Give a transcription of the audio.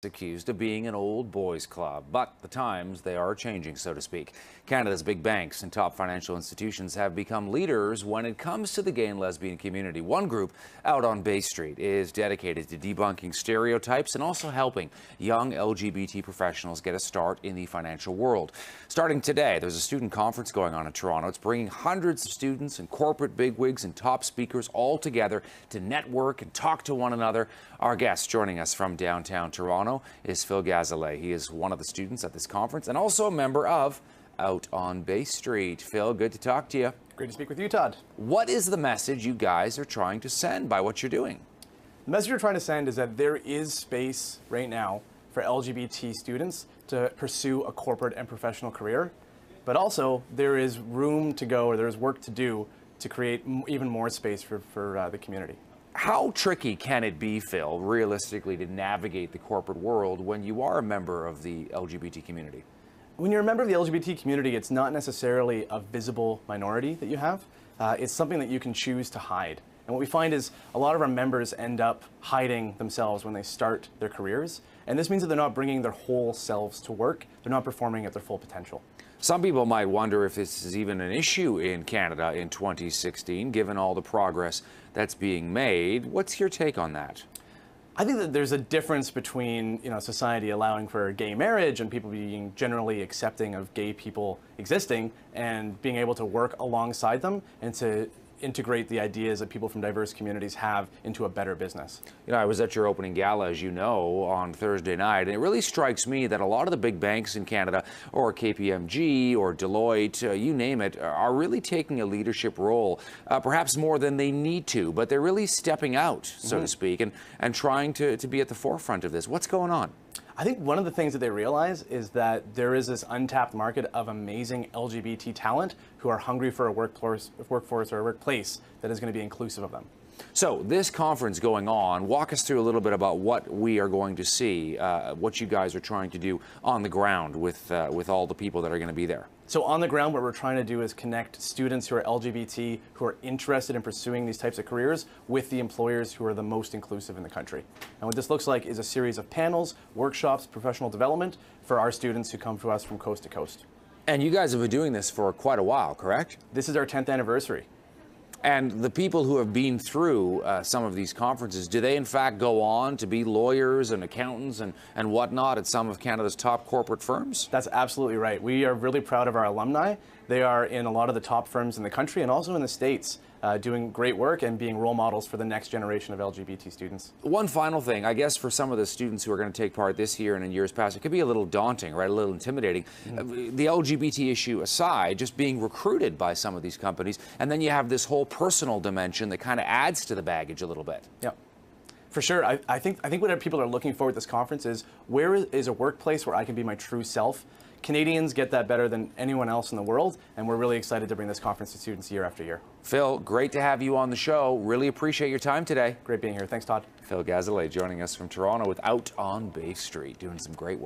Accused of being an old boys club, but the times, they are changing, so to speak. Canada's big banks and top financial institutions have become leaders when it comes to the gay and lesbian community. One group out on Bay Street is dedicated to debunking stereotypes and also helping young LGBT professionals get a start in the financial world. Starting today, there's a student conference going on in Toronto. It's bringing hundreds of students and corporate bigwigs and top speakers all together to network and talk to one another. Our guest joining us from downtown Toronto is Phil Gazellet. He is one of the students at this conference and also a member of Out on Bay Street. Phil, good to talk to you. Great to speak with you, Todd. What is the message you guys are trying to send by what you're doing? The message we're trying to send is that there is space right now for LGBT students to pursue a corporate and professional career, but also there is room to go, or there's work to do to create even more space for the community. How tricky can it be, Phil, realistically, to navigate the corporate world when you are a member of the LGBT community? When you're a member of the LGBT community, it's not necessarily a visible minority that you have. It's something that you can choose to hide. And what we find is a lot of our members end up hiding themselves when they start their careers. And this means that they're not bringing their whole selves to work. They're not performing at their full potential. Some people might wonder if this is even an issue in Canada in 2016, given all the progress that's being made. What's your take on that? I think that there's a difference between, society allowing for gay marriage and people being generally accepting of gay people existing and being able to work alongside them and to integrate the ideas that people from diverse communities have into a better business. I was at your opening gala, as you know, on Thursday night, and it really strikes me that a lot of the big banks in Canada, or KPMG or Deloitte, you name it, are really taking a leadership role, perhaps more than they need to, but they're really stepping out, so to speak, and trying to be at the forefront of this. What's going on? I think one of the things that they realize is that there is this untapped market of amazing LGBT talent who are hungry for a workforce or a workplace that is going to be inclusive of them. So this conference going on, walk us through a little bit about what we are going to see, what you guys are trying to do on the ground with all the people that are going to be there. So on the ground, what we're trying to do is connect students who are LGBT, who are interested in pursuing these types of careers, with the employers who are the most inclusive in the country. And what this looks like is a series of panels, workshops, professional development for our students who come to us from coast to coast. And you guys have been doing this for quite a while, correct? This is our 10th anniversary. And the people who have been through some of these conferences, do they in fact go on to be lawyers and accountants and whatnot at some of Canada's top corporate firms? That's absolutely right. We are really proud of our alumni. They are in a lot of the top firms in the country and also in the States, doing great work and being role models for the next generation of LGBT students. One final thing, I guess for some of the students who are going to take part this year and in years past, it could be a little daunting, right? A little intimidating. The LGBT issue aside, just being recruited by some of these companies, and then you have this whole personal dimension that kind of adds to the baggage a little bit. Yeah. For sure. I think what people are looking for at this conference is where is a workplace where I can be my true self. Canadians get that better than anyone else in the world, and we're really excited to bring this conference to students year after year. Phil, great to have you on the show. Really appreciate your time today. Great being here. Thanks, Todd. Phil Gazellet joining us from Toronto with Out on Bay Street, doing some great work.